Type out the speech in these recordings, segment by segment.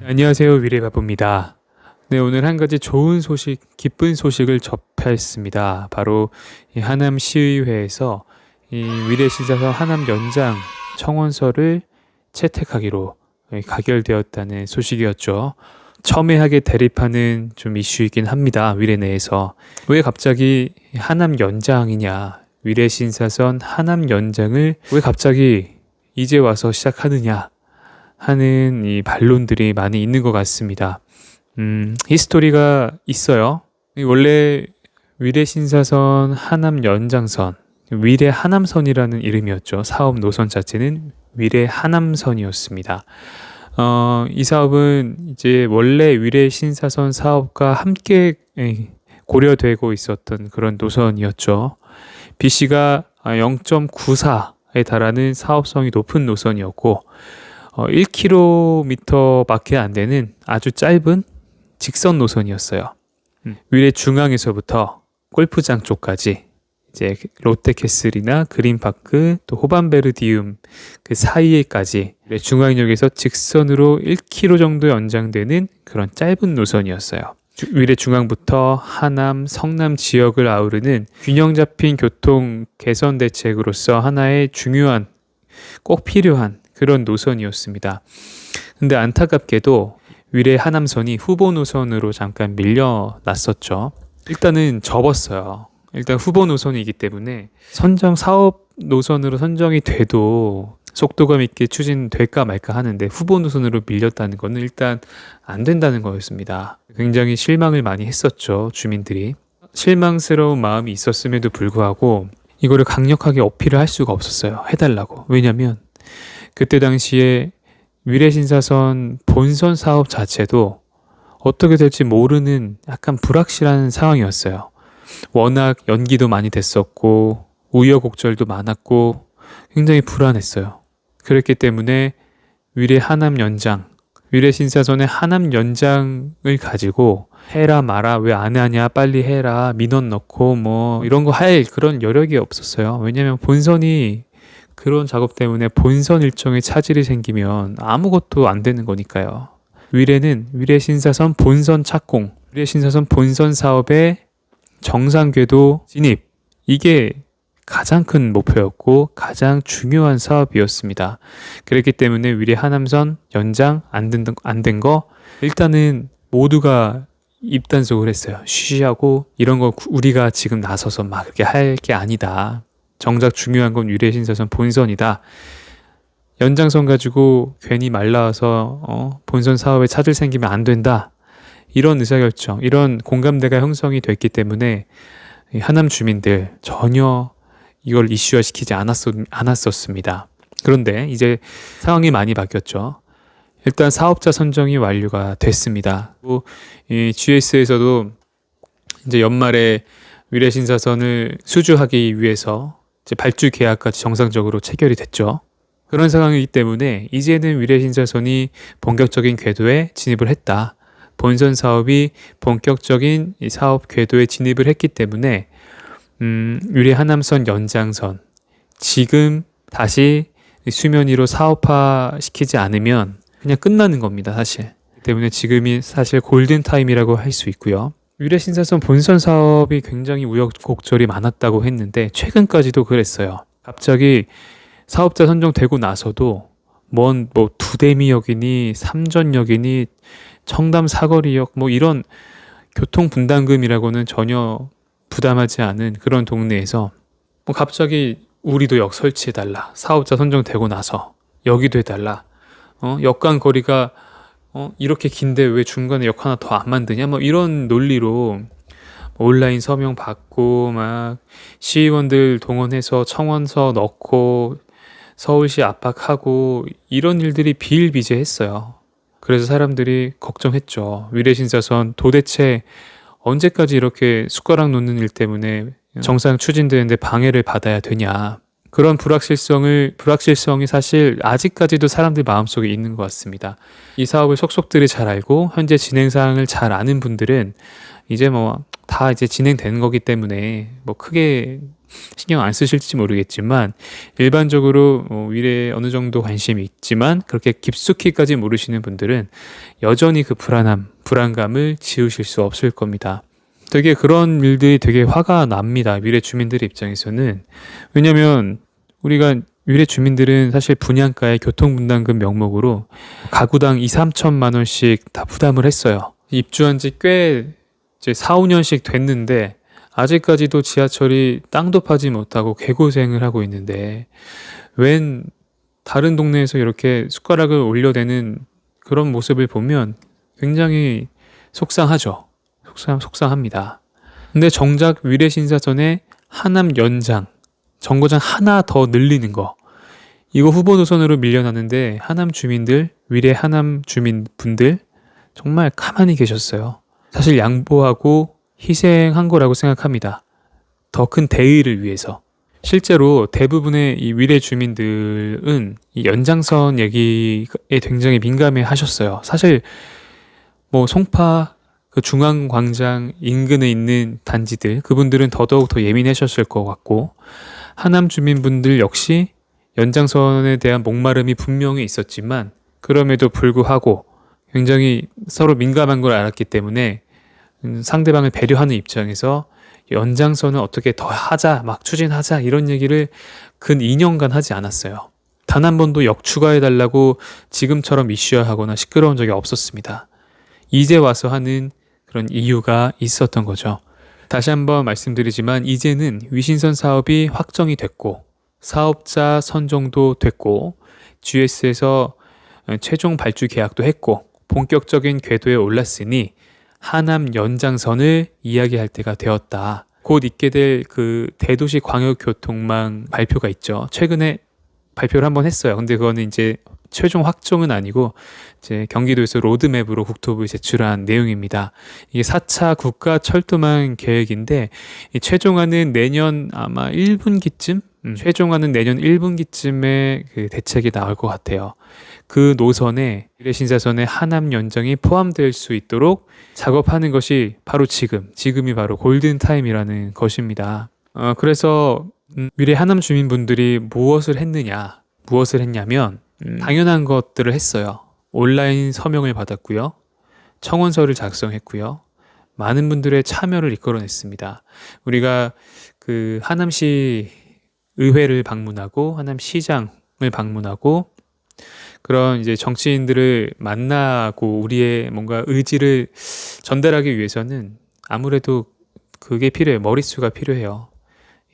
안녕하세요. 미래바보입니다. 네, 오늘 한 가지 좋은 소식, 기쁜 소식을 접했습니다. 바로 이 하남시의회에서 이 위례신사선 하남 연장 청원서를 채택하기로 가결되었다는 소식이었죠. 첨예하게 대립하는 좀 이슈이긴 합니다. 위례 내에서. 왜 갑자기 하남 연장이냐, 위례신사선 하남 연장을 왜 갑자기 이제 와서 시작하느냐 하는 이 반론들이 많이 있는 것 같습니다. 히스토리가 있어요. 원래 위례신사선 하남 연장선, 위례 하남선이라는 이름이었죠. 사업 노선 자체는 위례 하남선이었습니다. 이 사업은 이제 원래 위례신사선 사업과 함께 고려되고 있었던 그런 노선이었죠. BC가 0.94에 달하는 사업성이 높은 노선이었고 1km밖에 안 되는 아주 짧은 직선 노선이었어요. 위례 중앙에서부터 골프장 쪽까지 이제 롯데캐슬이나 그린파크 또 호반베르디움 그 사이에까지 중앙역에서 직선으로 1km 정도 연장되는 그런 짧은 노선이었어요. 위례 중앙부터 하남, 성남 지역을 아우르는 균형 잡힌 교통 개선 대책으로서 하나의 중요한, 꼭 필요한 그런 노선이었습니다. 근데 안타깝게도 위례 하남선이 후보 노선으로 잠깐 밀려났었죠. 일단은 접었어요. 일단 후보 노선이기 때문에 사업 노선으로 선정이 돼도 속도감 있게 추진될까 말까 하는데 후보 노선으로 밀렸다는 거는 일단 안 된다는 거였습니다. 굉장히 실망을 많이 했었죠. 주민들이. 실망스러운 마음이 있었음에도 불구하고 이거를 강력하게 어필을 할 수가 없었어요. 해달라고. 왜냐면 그때 당시에 위례신사선 본선 사업 자체도 어떻게 될지 모르는 약간 불확실한 상황이었어요. 워낙 연기도 많이 됐었고 우여곡절도 많았고 굉장히 불안했어요. 그렇기 때문에 위례 하남 연장, 위례신사선의 하남 연장을 가지고 해라 마라, 왜 안 하냐, 빨리 해라, 민원 넣고 뭐 이런 거 할 그런 여력이 없었어요. 왜냐면 본선이 그런 작업 때문에 본선 일정에 차질이 생기면 아무것도 안 되는 거니까요. 위례는 위례신사선 본선 착공, 위례신사선 본선 사업의 정상 궤도 진입, 이게 가장 큰 목표였고 가장 중요한 사업이었습니다. 그렇기 때문에 위례 하남선 연장 안 된 거 일단은 모두가 입단속을 했어요. 쉬쉬하고 이런 거 우리가 지금 나서서 막 그렇게 할 게 아니다. 정작 중요한 건 위례신사선 본선이다. 연장선 가지고 괜히 말라와서 본선 사업에 차질 생기면 안 된다. 이런 의사결정, 이런 공감대가 형성이 됐기 때문에 하남 주민들 전혀 이걸 이슈화시키지 않았었습니다. 그런데 이제 상황이 많이 바뀌었죠. 일단 사업자 선정이 완료가 됐습니다. 그리고 이 GS에서도 이제 연말에 위례신사선을 수주하기 위해서 이제 발주 계약까지 정상적으로 체결이 됐죠. 그런 상황이기 때문에 이제는 위례신사선이 본격적인 궤도에 진입을 했다. 본선 사업이 본격적인 이 사업 궤도에 진입을 했기 때문에 위례 하남선 연장선 지금 다시 수면 위로 사업화 시키지 않으면 그냥 끝나는 겁니다. 사실. 때문에 지금이 사실 골든타임이라고 할 수 있고요. 위례신사선 본선 사업이 굉장히 우여곡절이 많았다고 했는데 최근까지도 그랬어요. 갑자기 사업자 선정되고 나서도 뭐 두대미역이니 삼전역이니 청담 사거리역 뭐 이런 교통분담금이라고는 전혀 부담하지 않은 그런 동네에서 뭐 갑자기 우리도 역 설치해달라. 사업자 선정되고 나서 여기도 해달라. 역간 거리가 이렇게 긴데 왜 중간에 역 하나 더 안 만드냐? 뭐 이런 논리로 온라인 서명 받고 막 시의원들 동원해서 청원서 넣고 서울시 압박하고 이런 일들이 비일비재했어요. 그래서 사람들이 걱정했죠. 위례신사선 도대체 언제까지 이렇게 숟가락 놓는 일 때문에 정상 추진되는데 방해를 받아야 되냐. 그런 불확실성이 사실 아직까지도 사람들 마음속에 있는 것 같습니다. 이 사업을 속속들이 잘 알고 현재 진행 사항을 잘 아는 분들은 이제 다 이제 진행되는 거기 때문에 뭐 크게 신경 안 쓰실지 모르겠지만 일반적으로 위례에 어느 정도 관심이 있지만 그렇게 깊숙이까지 모르시는 분들은 여전히 그 불안감을 지우실 수 없을 겁니다. 되게 그런 일들이 되게 화가 납니다. 위례 주민들 입장에서는. 왜냐면 우리가 위례 주민들은 사실 분양가의 교통분담금 명목으로 가구당 2, 3천만 원씩 다 부담을 했어요. 입주한 지 꽤 이제 4, 5년씩 됐는데 아직까지도 지하철이 땅도 파지 못하고 개고생을 하고 있는데 웬 다른 동네에서 이렇게 숟가락을 올려대는 그런 모습을 보면 굉장히 속상하죠. 속상합니다. 근데 정작 위례 신사선의 하남 연장, 정거장 하나 더 늘리는 거, 이거 후보 노선으로 밀려나는데 하남 주민들, 위례 하남 주민분들 정말 가만히 계셨어요. 사실 양보하고 희생한 거라고 생각합니다. 더 큰 대의를 위해서. 실제로 대부분의 이 위례 주민들은 이 연장선 얘기에 굉장히 민감해 하셨어요. 사실 뭐 송파 그 중앙광장 인근에 있는 단지들, 그분들은 더더욱 더 예민하셨을 것 같고, 하남 주민분들 역시 연장선에 대한 목마름이 분명히 있었지만 그럼에도 불구하고 굉장히 서로 민감한 걸 알았기 때문에 상대방을 배려하는 입장에서 연장선을 어떻게 더 하자, 막 추진하자 이런 얘기를 근 2년간 하지 않았어요. 단 한 번도 역추가해달라고 지금처럼 이슈화하거나 시끄러운 적이 없었습니다. 이제 와서 하는 그런 이유가 있었던 거죠. 다시 한번 말씀드리지만 이제는 위신선 사업이 확정이 됐고 사업자 선정도 됐고 GS에서 최종 발주 계약도 했고 본격적인 궤도에 올랐으니 하남 연장선을 이야기할 때가 되었다. 곧 있게 될 그 대도시 광역교통망 발표가 있죠. 최근에 발표를 한번 했어요. 근데 그거는 이제 최종 확정은 아니고 이제 경기도에서 로드맵으로 국토부에 제출한 내용입니다. 이게 4차 국가철도망 계획인데 이 최종안은 내년 아마 1분기쯤? 최종안은 내년 1분기쯤에 그 대책이 나올 것 같아요. 그 노선에 위례신사선의 하남 연장이 포함될 수 있도록 작업하는 것이 바로 지금이 바로 골든타임이라는 것입니다. 그래서 위례 하남 주민분들이 무엇을 했냐면 당연한 것들을 했어요. 온라인 서명을 받았고요. 청원서를 작성했고요. 많은 분들의 참여를 이끌어냈습니다. 우리가 그 하남시 의회를 방문하고 하남시장을 방문하고 그런 이제 정치인들을 만나고 우리의 뭔가 의지를 전달하기 위해서는 아무래도 그게 필요해요. 머릿수가 필요해요.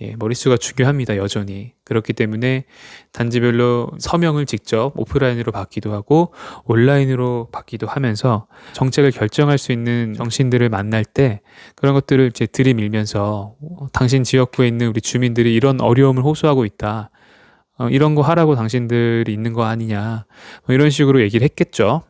예, 머릿수가 중요합니다. 여전히. 그렇기 때문에 단지별로 서명을 직접 오프라인으로 받기도 하고 온라인으로 받기도 하면서 정책을 결정할 수 있는 정치인들을 만날 때 그런 것들을 이제 들이밀면서 당신 지역구에 있는 우리 주민들이 이런 어려움을 호소하고 있다. 이런 거 하라고 당신들이 있는 거 아니냐. 뭐 이런 식으로 얘기를 했겠죠.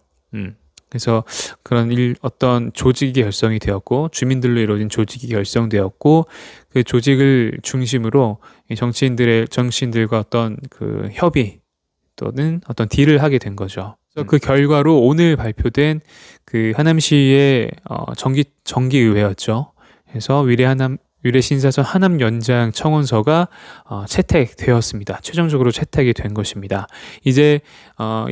그래서 그런 어떤 조직이 결성이 되었고 주민들로 이루어진 조직이 결성되었고 그 조직을 중심으로 정치인들과 어떤 그 협의 또는 어떤 딜을 하게 된 거죠. 그래서 그 결과로 오늘 발표된 그 하남시의 정기의회였죠. 그래서 위례 신사선 하남 연장 청원서가 채택되었습니다. 최종적으로 채택이 된 것입니다. 이제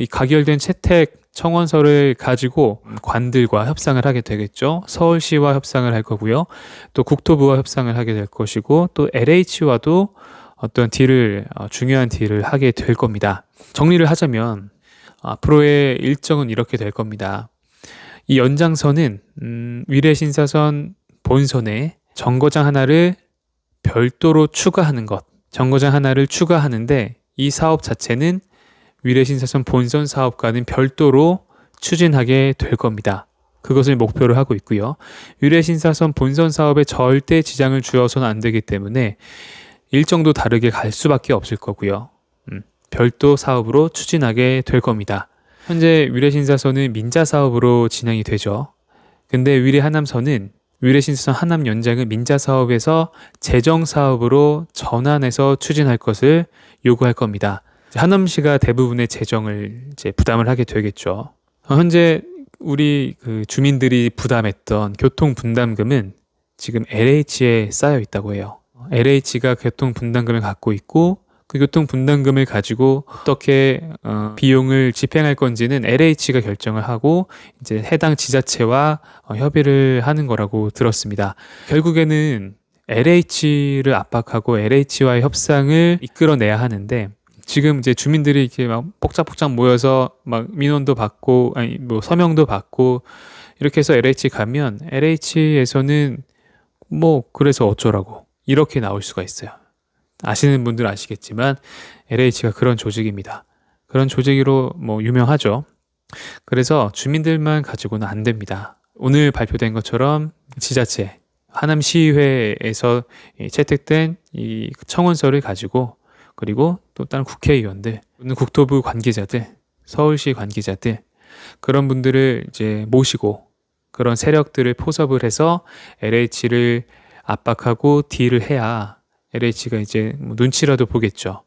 이 가결된 채택 청원서를 가지고 관들과 협상을 하게 되겠죠. 서울시와 협상을 할 거고요. 또 국토부와 협상을 하게 될 것이고 또 LH와도 어떤 중요한 딜을 하게 될 겁니다. 정리를 하자면 앞으로의 일정은 이렇게 될 겁니다. 이 연장선은 위례 신사선 본선에 정거장 하나를 별도로 추가하는 것. 정거장 하나를 추가하는데 이 사업 자체는 위례 신사선 본선 사업과는 별도로 추진하게 될 겁니다. 그것을 목표로 하고 있고요. 위례 신사선 본선 사업에 절대 지장을 주어서는 안 되기 때문에 일정도 다르게 갈 수밖에 없을 거고요. 별도 사업으로 추진하게 될 겁니다. 현재 위례 신사선은 민자 사업으로 진행이 되죠. 근데 위례 하남선은 위례 신사선 하남 연장은 민자 사업에서 재정 사업으로 전환해서 추진할 것을 요구할 겁니다. 하남시가 대부분의 재정을 이제 부담을 하게 되겠죠. 현재 우리 그 주민들이 부담했던 교통 분담금은 지금 LH에 쌓여 있다고 해요. LH가 교통 분담금을 갖고 있고 그 교통 분담금을 가지고 어떻게 비용을 집행할 건지는 LH가 결정을 하고 이제 해당 지자체와 협의를 하는 거라고 들었습니다. 결국에는 LH를 압박하고 LH와의 협상을 이끌어내야 하는데 지금 이제 주민들이 이렇게 막 복작복작 모여서 막 민원도 받고 아니 뭐 서명도 받고 이렇게 해서 LH 가면 LH에서는 뭐 그래서 어쩌라고 이렇게 나올 수가 있어요. 아시는 분들 아시겠지만 LH가 그런 조직입니다. 그런 조직으로 뭐 유명하죠. 그래서 주민들만 가지고는 안 됩니다. 오늘 발표된 것처럼 지자체 하남시의회에서 채택된 이 청원서를 가지고 그리고 또 다른 국회의원들, 국토부 관계자들, 서울시 관계자들 그런 분들을 이제 모시고 그런 세력들을 포섭을 해서 LH를 압박하고 딜을 해야 LH가 이제 뭐 눈치라도 보겠죠.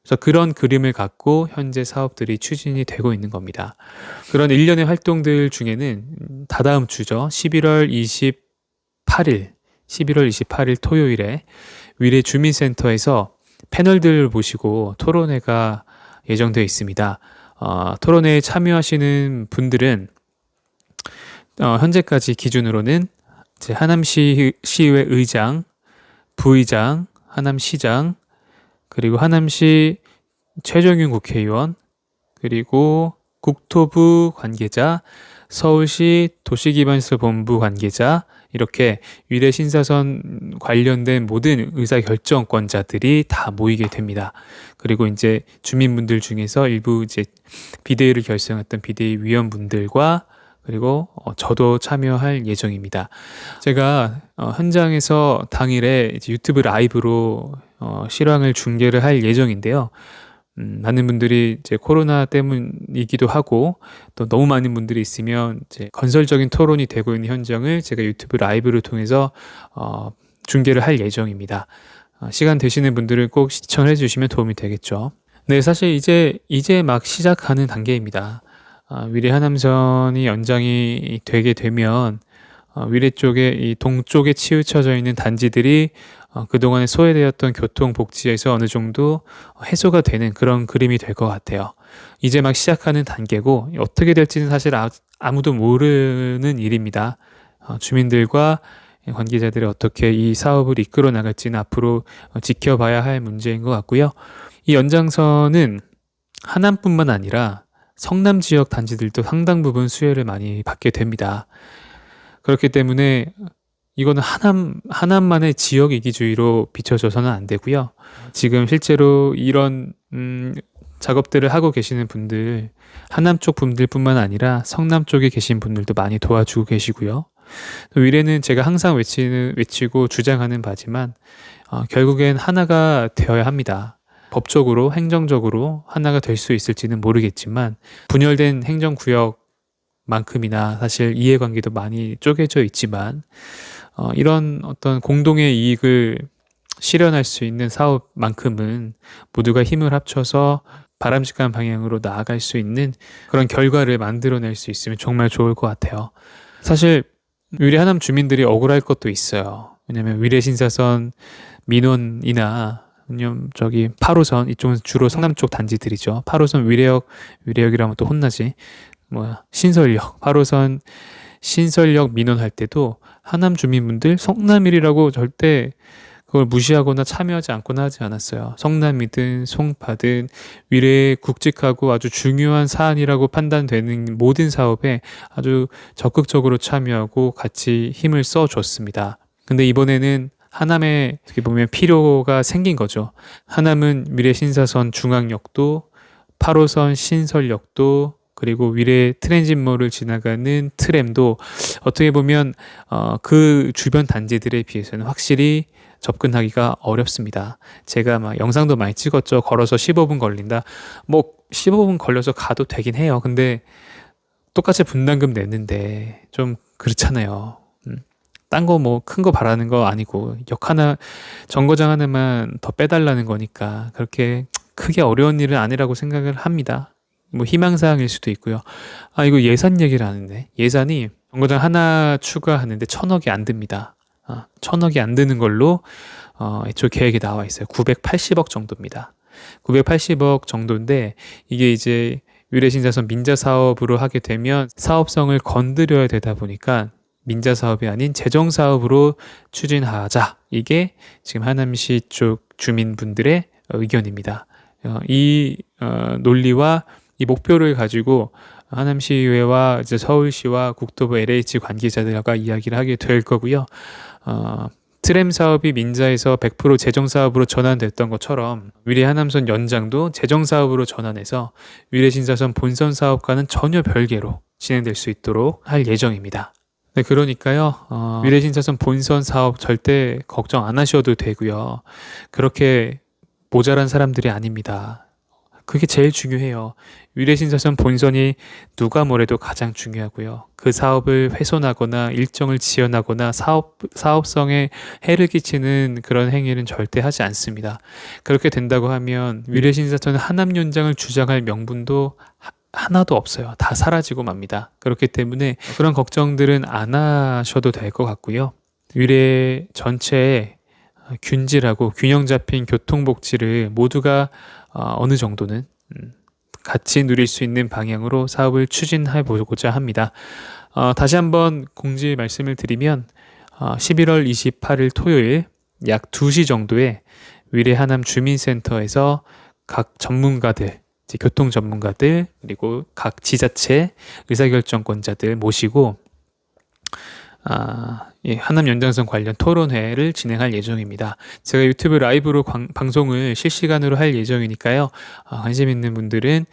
그래서 그런 그림을 갖고 현재 사업들이 추진이 되고 있는 겁니다. 그런 일련의 활동들 중에는 다다음 주죠. 11월 28일 토요일에 위례 주민센터에서 패널들을 모시고 토론회가 예정되어 있습니다. 토론회에 참여하시는 분들은 현재까지 기준으로는 하남시의회 의장, 부의장, 하남시장, 그리고 하남시 최종윤 국회의원, 그리고 국토부 관계자, 서울시 도시기반시설본부 관계자 이렇게 위례 신사선 관련된 모든 의사결정권자들이 다 모이게 됩니다. 그리고 이제 주민분들 중에서 일부 이제 비대위를 결성했던 비대위 위원분들과 그리고 저도 참여할 예정입니다. 제가 현장에서 당일에 이제 유튜브 라이브로 실황을 중계를 할 예정인데요. 많은 분들이 이제 코로나 때문이기도 하고 또 너무 많은 분들이 있으면 이제 건설적인 토론이 되고 있는 현장을 제가 유튜브 라이브를 통해서 중계를 할 예정입니다. 시간 되시는 분들은 꼭 시청해 주시면 도움이 되겠죠. 네, 사실 이제 막 시작하는 단계입니다. 위례 하남선이 연장이 되게 되면 위례 쪽에 이 동쪽에 치우쳐져 있는 단지들이 그동안에 소외되었던 교통 복지에서 어느 정도 해소가 되는 그런 그림이 될 것 같아요. 이제 막 시작하는 단계고 어떻게 될지는 사실 아무도 모르는 일입니다. 주민들과 관계자들이 어떻게 이 사업을 이끌어 나갈지는 앞으로 지켜봐야 할 문제인 것 같고요. 이 연장선은 하남뿐만 아니라 성남 지역 단지들도 상당 부분 수혜를 많이 받게 됩니다. 그렇기 때문에 이거는 하남만의 지역 이기주의로 비춰져서는 안 되고요. 지금 실제로 이런 작업들을 하고 계시는 분들, 하남 쪽 분들뿐만 아니라 성남 쪽에 계신 분들도 많이 도와주고 계시고요. 위례는 제가 항상 외치고 주장하는 바지만 결국엔 하나가 되어야 합니다. 법적으로, 행정적으로 하나가 될 수 있을지는 모르겠지만 분열된 행정구역만큼이나 사실 이해관계도 많이 쪼개져 있지만 이런 어떤 공동의 이익을 실현할 수 있는 사업만큼은 모두가 힘을 합쳐서 바람직한 방향으로 나아갈 수 있는 그런 결과를 만들어낼 수 있으면 정말 좋을 것 같아요. 사실 위례 하남 주민들이 억울할 것도 있어요. 왜냐면 위례 신사선 민원이나 아니면 저기 8호선 이쪽은 주로 성남 쪽 단지들이죠. 8호선 위례역이라면 또 혼나지. 신설역 8호선 신설역 민원할 때도 하남 주민분들 성남일이라고 절대 그걸 무시하거나 참여하지 않거나 하지 않았어요. 성남이든 송파든 위례에 굵직하고 아주 중요한 사안이라고 판단되는 모든 사업에 아주 적극적으로 참여하고 같이 힘을 써줬습니다. 근데 이번에는 하남에 어떻게 보면 필요가 생긴 거죠. 하남은 위례 신사선 중앙역도 8호선 신설역도 그리고 위례 트랜짓몰을 지나가는 트램도 어떻게 보면 그 주변 단지들에 비해서는 확실히 접근하기가 어렵습니다. 제가 막 영상도 많이 찍었죠. 걸어서 15분 걸린다. 15분 걸려서 가도 되긴 해요. 근데 똑같이 분담금 내는데 좀 그렇잖아요. 딴 거 큰 거 바라는 거 아니고 정거장 하나만 더 빼달라는 거니까 그렇게 크게 어려운 일은 아니라고 생각을 합니다. 희망사항일 수도 있고요. 이거 예산 얘기를 하는데 예산이 정거장 하나 추가하는데 1,000억이 안 듭니다. 1,000억이 안 드는 걸로 애초 계획에 나와 있어요. 980억 정도입니다. 980억 정도인데 이게 이제 위례신사선 민자 사업으로 하게 되면 사업성을 건드려야 되다 보니까 민자 사업이 아닌 재정 사업으로 추진하자. 이게 지금 하남시 쪽 주민분들의 의견입니다. 이 논리와 이 목표를 가지고 하남시의회와 이제 서울시와 국토부 LH 관계자들과 이야기를 하게 될 거고요. 트램 사업이 민자에서 100% 재정 사업으로 전환됐던 것처럼 위례 하남선 연장도 재정 사업으로 전환해서 위례 신사선 본선 사업과는 전혀 별개로 진행될 수 있도록 할 예정입니다. 네, 그러니까요. 위례 신사선 본선 사업 절대 걱정 안 하셔도 되고요. 그렇게 모자란 사람들이 아닙니다. 그게 제일 중요해요. 위례신사선 본선이 누가 뭐래도 가장 중요하고요. 그 사업을 훼손하거나 일정을 지연하거나 사업성에 해를 끼치는 그런 행위는 절대 하지 않습니다. 그렇게 된다고 하면 위례신사선 하남 연장을 주장할 명분도 하나도 없어요. 다 사라지고 맙니다. 그렇기 때문에 그런 걱정들은 안 하셔도 될 것 같고요. 위례 전체에 균질하고 균형 잡힌 교통복지를 모두가 어느 정도는 같이 누릴 수 있는 방향으로 사업을 추진해 보고자 합니다. 다시 한번 공지 말씀을 드리면 11월 28일 토요일 약 2시 정도에 위례 하남 주민센터에서 각 전문가들, 교통 전문가들 그리고 각 지자체 의사결정권자들 모시고 하남 연장선 관련 토론회를 진행할 예정입니다. 제가 유튜브 라이브로 방송을 실시간으로 할 예정이니까요. 관심 있는 분들은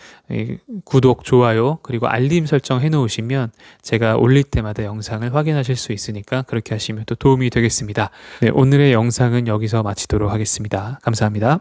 구독, 좋아요 그리고 알림 설정 해놓으시면 제가 올릴 때마다 영상을 확인하실 수 있으니까 그렇게 하시면 또 도움이 되겠습니다. 네, 오늘의 영상은 여기서 마치도록 하겠습니다. 감사합니다.